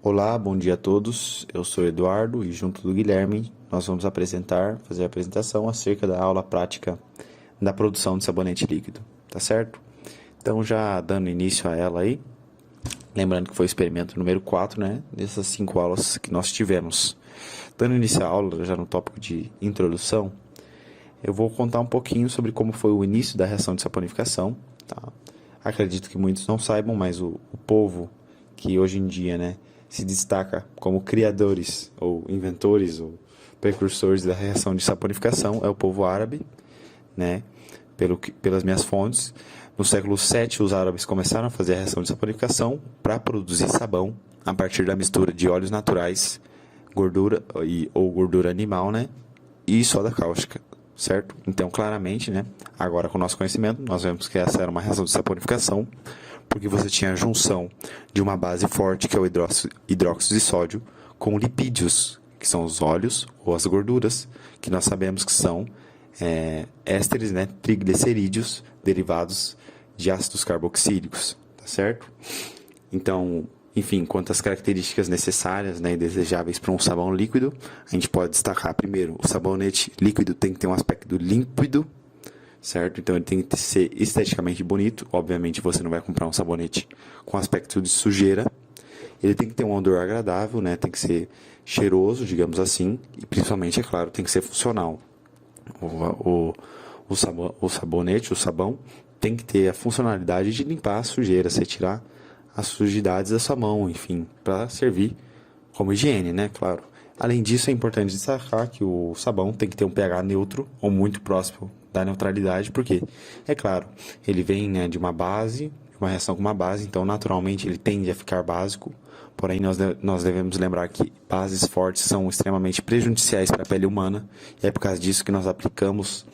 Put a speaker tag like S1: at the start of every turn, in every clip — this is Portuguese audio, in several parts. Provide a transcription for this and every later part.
S1: Olá, bom dia a todos. Eu sou Eduardo e junto do Guilherme nós vamos fazer a apresentação acerca da aula prática da produção de sabonete líquido, tá certo? Então já dando início a ela aí, lembrando que foi o experimento número 4, né, dessas 5 aulas que nós tivemos. Dando início à aula, já no tópico de introdução, eu vou contar um pouquinho sobre como foi o início da reação de saponificação, tá? Acredito que muitos não saibam, mas o povo que hoje em dia, né, se destaca como criadores ou inventores ou precursores da reação de saponificação é o povo árabe, né? Pelas minhas fontes, no século VII os árabes começaram a fazer a reação de saponificação para produzir sabão a partir da mistura de óleos naturais, gordura ou gordura animal, né? E soda cáustica, certo? Então, claramente, né? Agora, com o nosso conhecimento, nós vemos que essa era uma reação de saponificação, porque você tinha a junção de uma base forte, que é o hidróxido de sódio, com lipídios, que são os óleos ou as gorduras, que nós sabemos que são ésteres, né, triglicerídeos, derivados de ácidos carboxílicos, tá certo? Então, enfim, quanto às características necessárias, né, e desejáveis para um sabão líquido, a gente pode destacar primeiro, o sabonete líquido tem que ter um aspecto límpido, certo? Então ele tem que ser esteticamente bonito. Obviamente você não vai comprar um sabonete com aspecto de sujeira. Ele tem que ter um odor agradável, né? Tem que ser cheiroso, digamos assim. E principalmente, é claro, tem que ser funcional. O sabonete, o sabão, tem que ter a funcionalidade de limpar a sujeira, retirar as sujidades da sua mão, enfim, para servir como higiene, né? Claro. Além disso, é importante destacar que o sabão tem que ter um pH neutro ou muito próximo da neutralidade, porque, é claro, ele vem, né, de uma base, de uma reação com uma base, então naturalmente ele tende a ficar básico, porém nós devemos lembrar que bases fortes são extremamente prejudiciais para a pele humana, e é por causa disso que nós aplicamos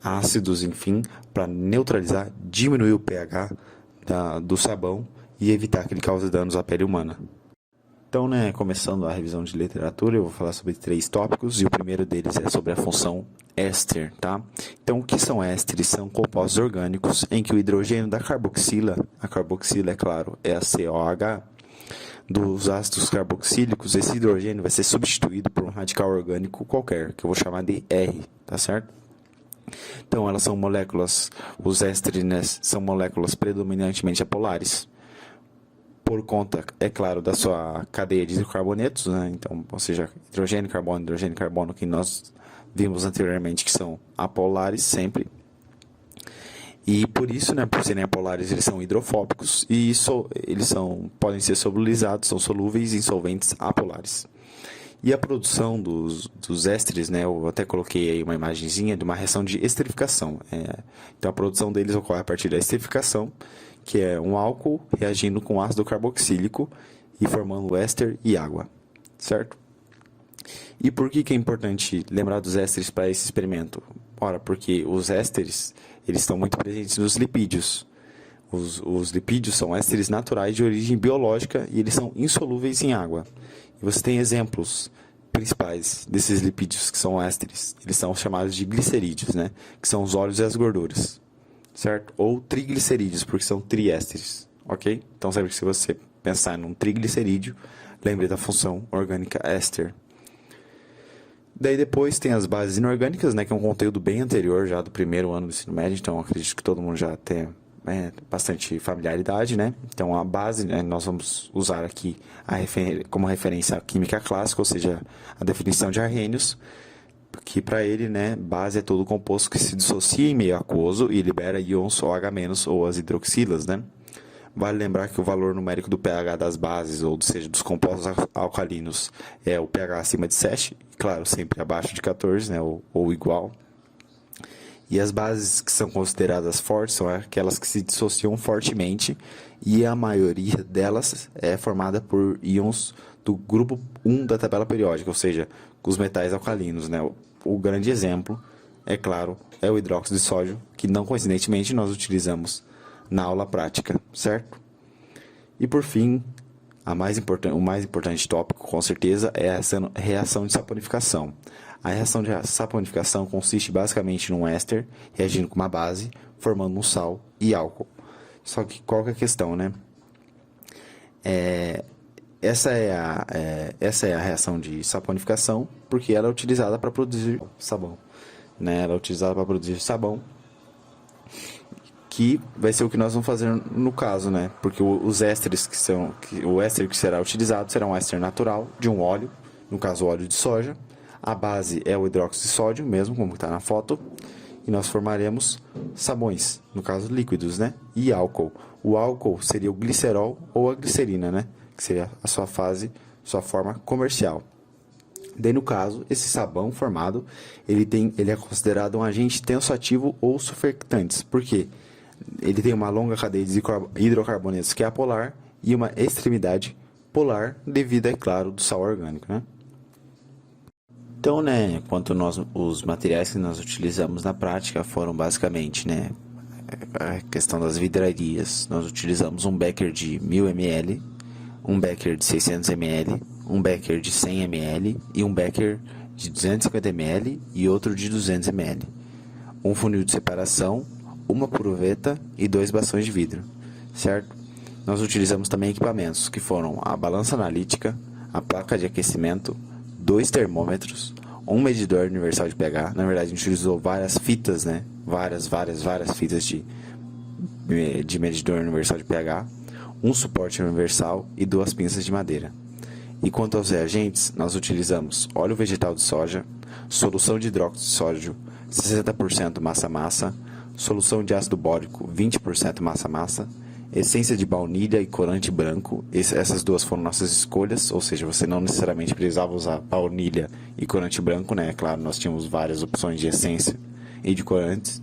S1: ácidos, enfim, para neutralizar, diminuir o pH do sabão e evitar que ele cause danos à pele humana. Então, né, começando a revisão de literatura, eu vou falar sobre 3 tópicos, e o primeiro deles é sobre a função éster, tá? Então, o que são ésteres? São compostos orgânicos em que o hidrogênio da carboxila, a carboxila, é claro, é a COH, dos ácidos carboxílicos, esse hidrogênio vai ser substituído por um radical orgânico qualquer, que eu vou chamar de R, tá certo? Então, elas são moléculas, os ésteres, né, são moléculas predominantemente apolares, por conta, é claro, da sua cadeia de carbonetos, né? Então, ou seja, hidrogênio, carbono, que nós vimos anteriormente que são apolares sempre. E por isso, né, por serem apolares, eles são hidrofóbicos e podem ser solubilizados, são solúveis em solventes apolares. E a produção dos ésteres, né, eu até coloquei aí uma imagenzinha de uma reação de esterificação. Então a produção deles ocorre a partir da esterificação, que é um álcool reagindo com ácido carboxílico e formando éster e água, certo? E por que é importante lembrar dos ésteres para esse experimento? Ora, porque os ésteres, eles estão muito presentes nos lipídios. Os lipídios são ésteres naturais de origem biológica e eles são insolúveis em água. E você tem exemplos principais desses lipídios que são ésteres. Eles são chamados de glicerídeos, né? Que são os óleos e as gorduras, certo? Ou triglicerídeos, porque são triésteres, ok? Então, sempre que se você pensar num triglicerídeo, lembre da função orgânica éster. Daí depois tem as bases inorgânicas, né, que é um conteúdo bem anterior já do primeiro ano do ensino médio, então acredito que todo mundo já tem bastante familiaridade, né? Então a base, né, nós vamos usar aqui como referência a química clássica, ou seja, a definição de Arrhenius, que para ele, né, base é todo composto que se dissocia em meio aquoso e libera íons OH- ou as hidroxilas, né? Vale lembrar que o valor numérico do pH das bases, ou seja, dos compostos alcalinos, é o pH acima de 7, claro, sempre abaixo de 14, né, ou igual. E as bases que são consideradas fortes são aquelas que se dissociam fortemente, e a maioria delas é formada por íons do grupo 1 da tabela periódica, ou seja, os metais alcalinos, né? O grande exemplo, é claro, é o hidróxido de sódio, que não coincidentemente nós utilizamos na aula prática, certo? E por fim, o mais importante tópico, com certeza, é a reação de saponificação. A reação de saponificação consiste basicamente num éster reagindo com uma base, formando um sal e álcool. Só que qual que é a questão, né? Essa é a reação de saponificação, porque ela é utilizada para produzir sabão. Né? Ela é utilizada para produzir sabão, que vai ser o que nós vamos fazer no caso, né? Porque os ésteres o éster que será utilizado será um éster natural de um óleo, no caso o óleo de soja. A base é o hidróxido de sódio, mesmo como está na foto, e nós formaremos sabões, no caso líquidos, né? E álcool. O álcool seria o glicerol ou a glicerina, né? Que seria a sua forma comercial. Daí, no caso, esse sabão formado, ele é considerado um agente tensoativo ou surfactantes. Por quê? Ele tem uma longa cadeia de hidrocarbonetos que é apolar e uma extremidade polar devido, é claro, do sal orgânico, né? Então, né, os materiais que nós utilizamos na prática foram basicamente, né, a questão das vidrarias. Nós utilizamos um becker de 1000 ml, um becker de 600 ml, um becker de 100 ml e um becker de 250 ml e outro de 200 ml. Um funil de separação, uma puruveta e 2 bastões de vidro, certo? Nós utilizamos também equipamentos que foram a balança analítica, a placa de aquecimento, 2 termômetros, um medidor universal de pH. Na verdade, a gente utilizou várias fitas, né? Várias fitas de medidor universal de pH, um suporte universal e 2 pinças de madeira. E quanto aos reagentes, nós utilizamos óleo vegetal de soja, solução de hidróxido de sódio 60% massa-massa, solução de ácido bórico 20% massa-massa, essência de baunilha e corante branco. Essas duas foram nossas escolhas, ou seja, você não necessariamente precisava usar baunilha e corante branco, né? Claro, nós tínhamos várias opções de essência e de corantes.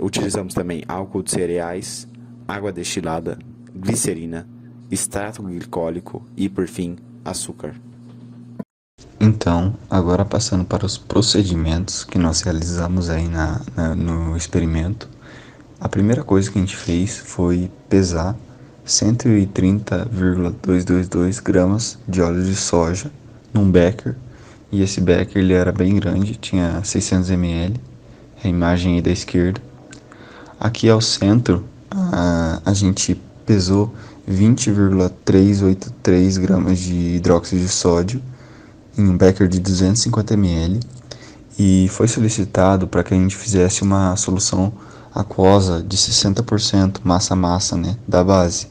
S1: Utilizamos também álcool de cereais, água destilada, glicerina, extrato glicólico e, por fim, açúcar.
S2: Então, agora passando para os procedimentos que nós realizamos aí no experimento, a primeira coisa que a gente fez foi pesar 130,222 gramas de óleo de soja num becker, e esse becker ele era bem grande, tinha 600 ml, a imagem aí da esquerda. Aqui ao centro, a gente pesou 20,383 gramas de hidróxido de sódio em um becker de 250 ml, e foi solicitado para que a gente fizesse uma solução aquosa de 60% massa-massa, né, da base.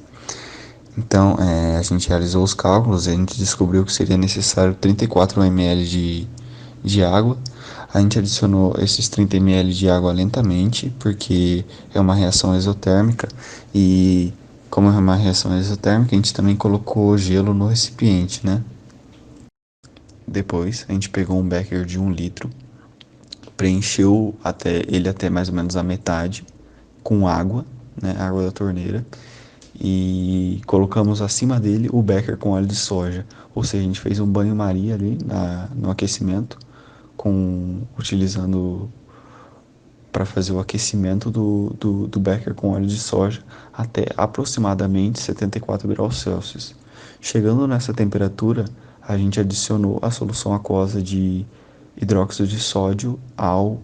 S2: Então, a gente realizou os cálculos e a gente descobriu que seria necessário 34 ml de água. A gente adicionou esses 30 ml de água lentamente, porque é uma reação exotérmica, e como é uma reação exotérmica, a gente também colocou gelo no recipiente, né? Depois, a gente pegou um becker de 1 litro, preencheu ele até mais ou menos a metade com água, né, água da torneira, e colocamos acima dele o becker com óleo de soja. Ou seja, a gente fez um banho-maria ali no aquecimento, utilizando para fazer o aquecimento do becker com óleo de soja até aproximadamente 74 graus Celsius. Chegando nessa temperatura, a gente adicionou a solução aquosa de hidróxido de sódio ao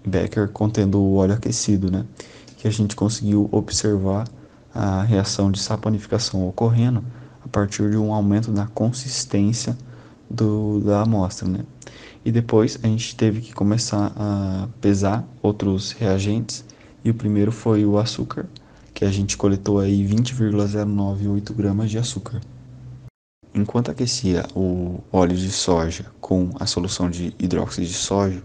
S2: becker contendo o óleo aquecido, né? Que a gente conseguiu observar a reação de saponificação ocorrendo a partir de um aumento na consistência da amostra, né? E depois a gente teve que começar a pesar outros reagentes, e o primeiro foi o açúcar, que a gente coletou aí 20,098 gramas de açúcar. Enquanto aquecia o óleo de soja com a solução de hidróxido de sódio,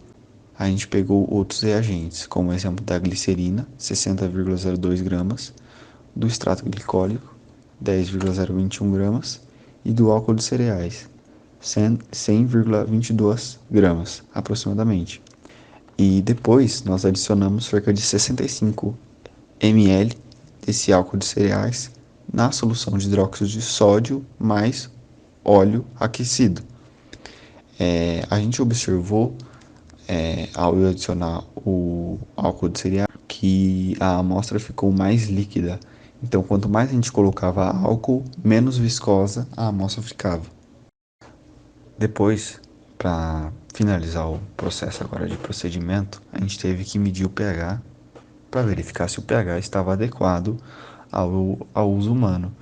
S2: a gente pegou outros reagentes, como o exemplo da glicerina, 60,02 gramas, do extrato glicólico, 10,021 gramas, e do álcool de cereais, 100,22 gramas, aproximadamente. E depois nós adicionamos cerca de 65 ml desse álcool de cereais na solução de hidróxido de sódio mais óleo aquecido. A gente observou, ao adicionar o álcool de cereais, que a amostra ficou mais líquida. Então, quanto mais a gente colocava álcool, menos viscosa a amostra ficava. Depois, para finalizar o processo agora de procedimento, a gente teve que medir o pH para verificar se o pH estava adequado ao uso humano.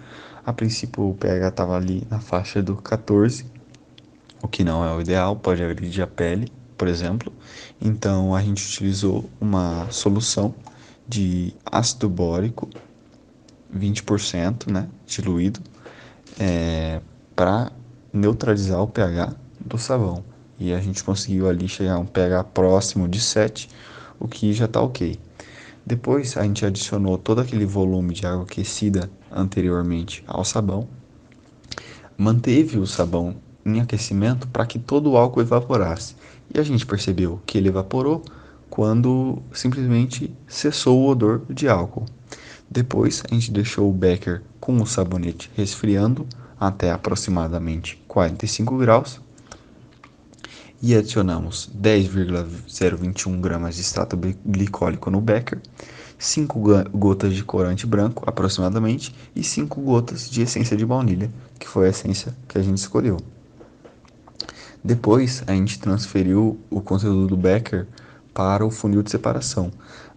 S2: A princípio o pH estava ali na faixa do 14, o que não é o ideal, pode agredir a pele, por exemplo. Então a gente utilizou uma solução de ácido bórico 20%, né, diluído, para neutralizar o pH do sabão. E a gente conseguiu ali chegar a um pH próximo de 7, o que já está ok. Depois a gente adicionou todo aquele volume de água aquecida anteriormente ao sabão, manteve o sabão em aquecimento para que todo o álcool evaporasse. E a gente percebeu que ele evaporou quando simplesmente cessou o odor de álcool. Depois a gente deixou o becker com o sabonete resfriando até aproximadamente 45 graus e adicionamos 10,021 gramas de extrato glicólico no becker, 5 gotas de corante branco aproximadamente e 5 gotas de essência de baunilha, que foi a essência que a gente escolheu. Depois a gente transferiu o conteúdo do becker para o funil de separação,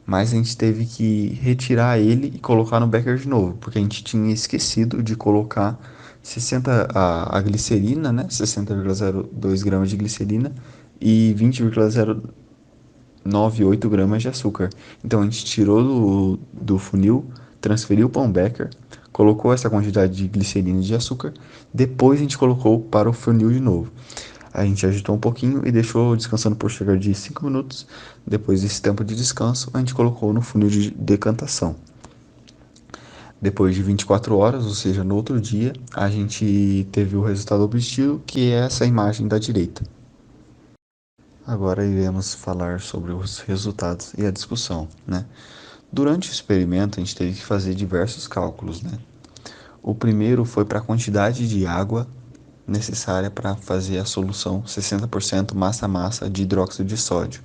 S2: mas a gente teve que retirar ele e colocar no becker de novo, porque a gente tinha esquecido de colocar 60 a glicerina, né, 60,02 gramas de glicerina e 20,098 gramas de açúcar. Então a gente tirou do funil, transferiu para um becker, colocou essa quantidade de glicerina e de açúcar, depois a gente colocou para o funil de novo. A gente agitou um pouquinho e deixou descansando por cerca de 5 minutos. Depois desse tempo de descanso, a gente colocou no funil de decantação. Depois de 24 horas, ou seja, no outro dia, a gente teve o resultado obtido, que é essa imagem da direita. Agora iremos falar sobre os resultados e a discussão, né? Durante o experimento, a gente teve que fazer diversos cálculos, né? O primeiro foi para a quantidade de água necessária para fazer a solução 60% massa-massa de hidróxido de sódio.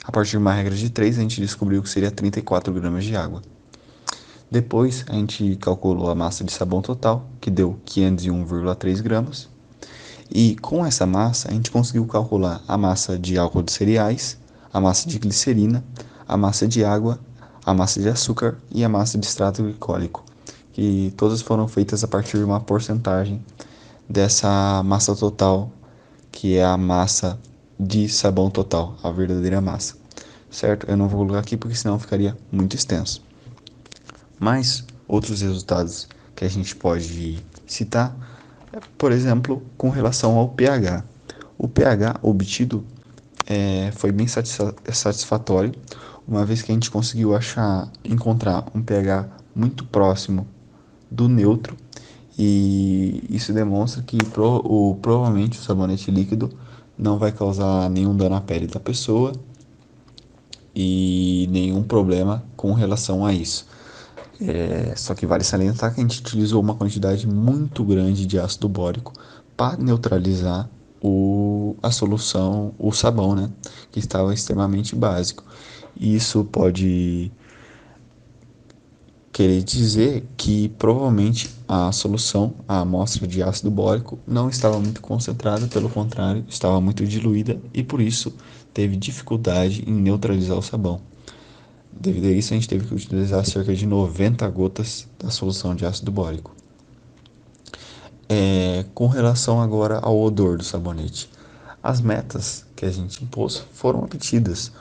S2: A partir de uma regra de 3, a gente descobriu que seria 34 gramas de água. Depois, a gente calculou a massa de sabão total, que deu 501,3 gramas. E com essa massa, a gente conseguiu calcular a massa de álcool de cereais, a massa de glicerina, a massa de água, a massa de açúcar e a massa de extrato glicólico, que todas foram feitas a partir de uma porcentagem dessa massa total, que é a massa de sabão total, a verdadeira massa. Certo? Eu não vou colocar aqui porque senão ficaria muito extenso. Mas outros resultados que a gente pode citar, por exemplo, com relação ao pH. O pH obtido foi bem satisfatório, uma vez que a gente conseguiu encontrar um pH muito próximo do neutro, e isso demonstra que provavelmente o sabonete líquido não vai causar nenhum dano à pele da pessoa e nenhum problema com relação a isso. Só que vale salientar que a gente utilizou uma quantidade muito grande de ácido bórico para neutralizar a solução, o sabão, né, que estava extremamente básico. E isso pode querer dizer que provavelmente a solução, a amostra de ácido bórico, não estava muito concentrada, pelo contrário, estava muito diluída e por isso teve dificuldade em neutralizar o sabão. Devido a isso, a gente teve que utilizar cerca de 90 gotas da solução de ácido bórico. Com relação agora ao odor do sabonete, as metas que a gente impôs foram obtidas,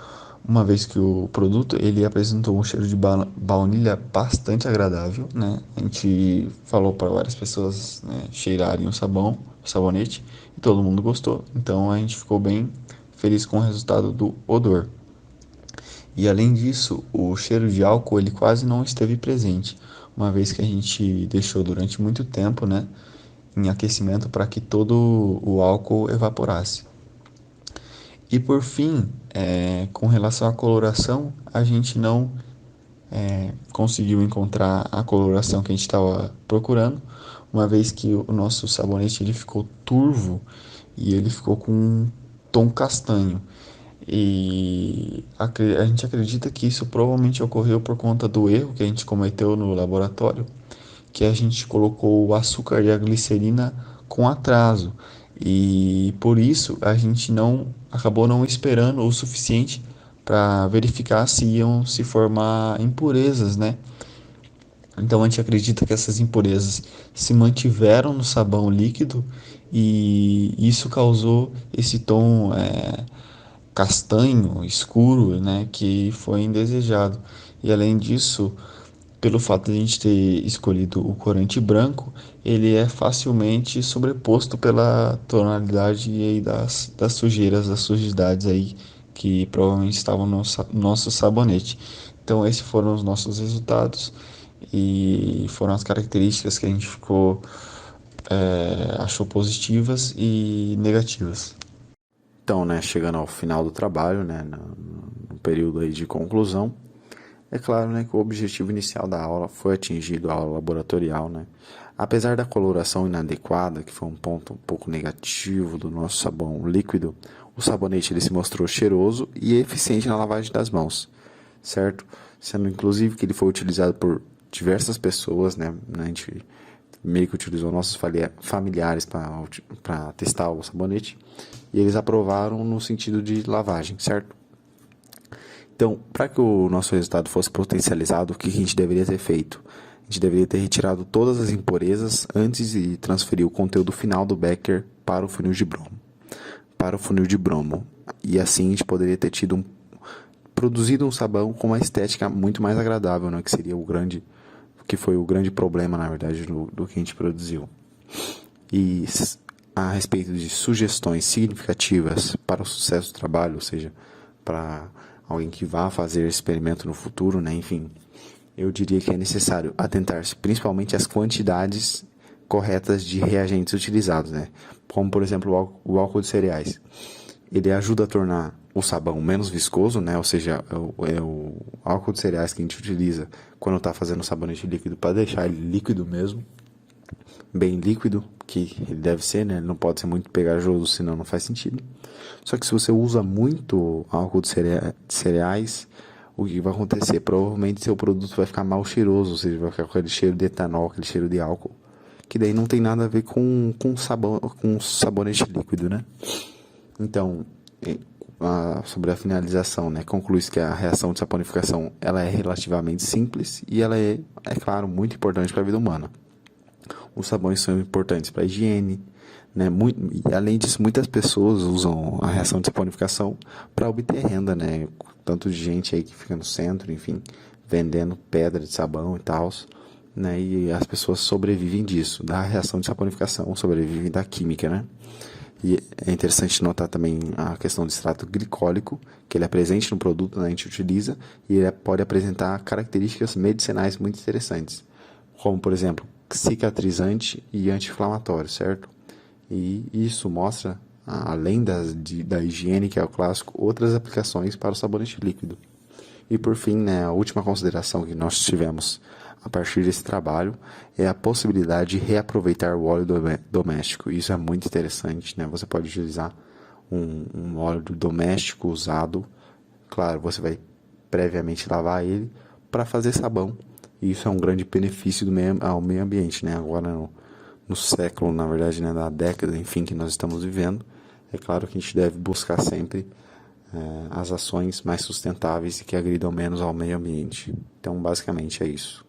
S2: uma vez que o produto ele apresentou um cheiro de baunilha bastante agradável, né? A gente falou para várias pessoas, né, cheirarem o sabonete, e todo mundo gostou. Então a gente ficou bem feliz com o resultado do odor. E além disso, o cheiro de álcool ele quase não esteve presente, uma vez que a gente deixou durante muito tempo, né, em aquecimento para que todo o álcool evaporasse. E por fim, com relação à coloração, a gente não conseguiu encontrar a coloração que a gente estava procurando, uma vez que o nosso sabonete ele ficou turvo e ele ficou com um tom castanho. E a gente acredita que isso provavelmente ocorreu por conta do erro que a gente cometeu no laboratório, que a gente colocou o açúcar e a glicerina com atraso. E por isso a gente não acabou não esperando o suficiente para verificar se iam se formar impurezas, né, Então a gente acredita que essas impurezas se mantiveram no sabão líquido e isso causou esse tom castanho, escuro, né, que foi indesejado. E além disso, pelo fato de a gente ter escolhido o corante branco, ele é facilmente sobreposto pela tonalidade aí das sujeiras, das sujidades aí que provavelmente estavam no nosso sabonete. Então esses foram os nossos resultados e foram as características que a gente achou positivas e negativas.
S1: Então, né, chegando ao final do trabalho, né, no período aí de conclusão, é claro, né, que o objetivo inicial da aula foi atingido, a aula laboratorial, né. Apesar da coloração inadequada, que foi um ponto um pouco negativo do nosso sabão líquido, o sabonete ele se mostrou cheiroso e eficiente na lavagem das mãos, certo? Sendo inclusive que ele foi utilizado por diversas pessoas, né, a gente meio que utilizou nossos familiares para testar o sabonete e eles aprovaram no sentido de lavagem, certo? Então, para que o nosso resultado fosse potencializado, o que a gente deveria ter feito? A gente deveria ter retirado todas as impurezas antes de transferir o conteúdo final do Becker para o funil de bromo. E assim a gente poderia ter produzido um sabão com uma estética muito mais agradável, né? Que foi o grande problema, na verdade, do que a gente produziu. E a respeito de sugestões significativas para o sucesso do trabalho, ou seja, para alguém que vá fazer experimento no futuro, né? Enfim, eu diria que é necessário atentar-se principalmente às quantidades corretas de reagentes utilizados, né? Como, por exemplo, o álcool de cereais. Ele ajuda a tornar o sabão menos viscoso, né? Ou seja, é o álcool de cereais que a gente utiliza quando está fazendo sabonete líquido para deixar ele líquido mesmo, bem líquido, que ele deve ser, né? Ele não pode ser muito pegajoso, senão não faz sentido. Só que se você usa muito álcool de cereais, o que vai acontecer? Provavelmente seu produto vai ficar mal cheiroso, ou seja, vai ficar com aquele cheiro de etanol, aquele cheiro de álcool, que daí não tem nada a ver com sabonete líquido, né? Então, sobre a finalização, né, conclui-se que a reação de saponificação ela é relativamente simples e ela é claro, muito importante para a vida humana. Os sabões são importantes para a higiene, né? E além disso, muitas pessoas usam a reação de saponificação para obter renda, né? Tanto de gente aí que fica no centro, enfim, vendendo pedra de sabão e tal, né? E as pessoas sobrevivem disso, da reação de saponificação, sobrevivem da química, né? E é interessante notar também a questão do extrato glicólico, que ele é presente no produto, né, a gente utiliza, e ele pode apresentar características medicinais muito interessantes, como, por exemplo, cicatrizante e anti-inflamatório, certo? E isso mostra, além da higiene, que é o clássico, outras aplicações para o sabonete líquido. E por fim, né, a última consideração que nós tivemos a partir desse trabalho é a possibilidade de reaproveitar o óleo doméstico. Isso é muito interessante, né? Você pode utilizar um óleo doméstico usado. Claro, você vai previamente lavar ele para fazer sabão. E isso é um grande benefício ao meio ambiente, né? Agora no século, na verdade, né, na década, enfim, que nós estamos vivendo, é claro que a gente deve buscar sempre as ações mais sustentáveis e que agridam menos ao meio ambiente. Então, basicamente é isso.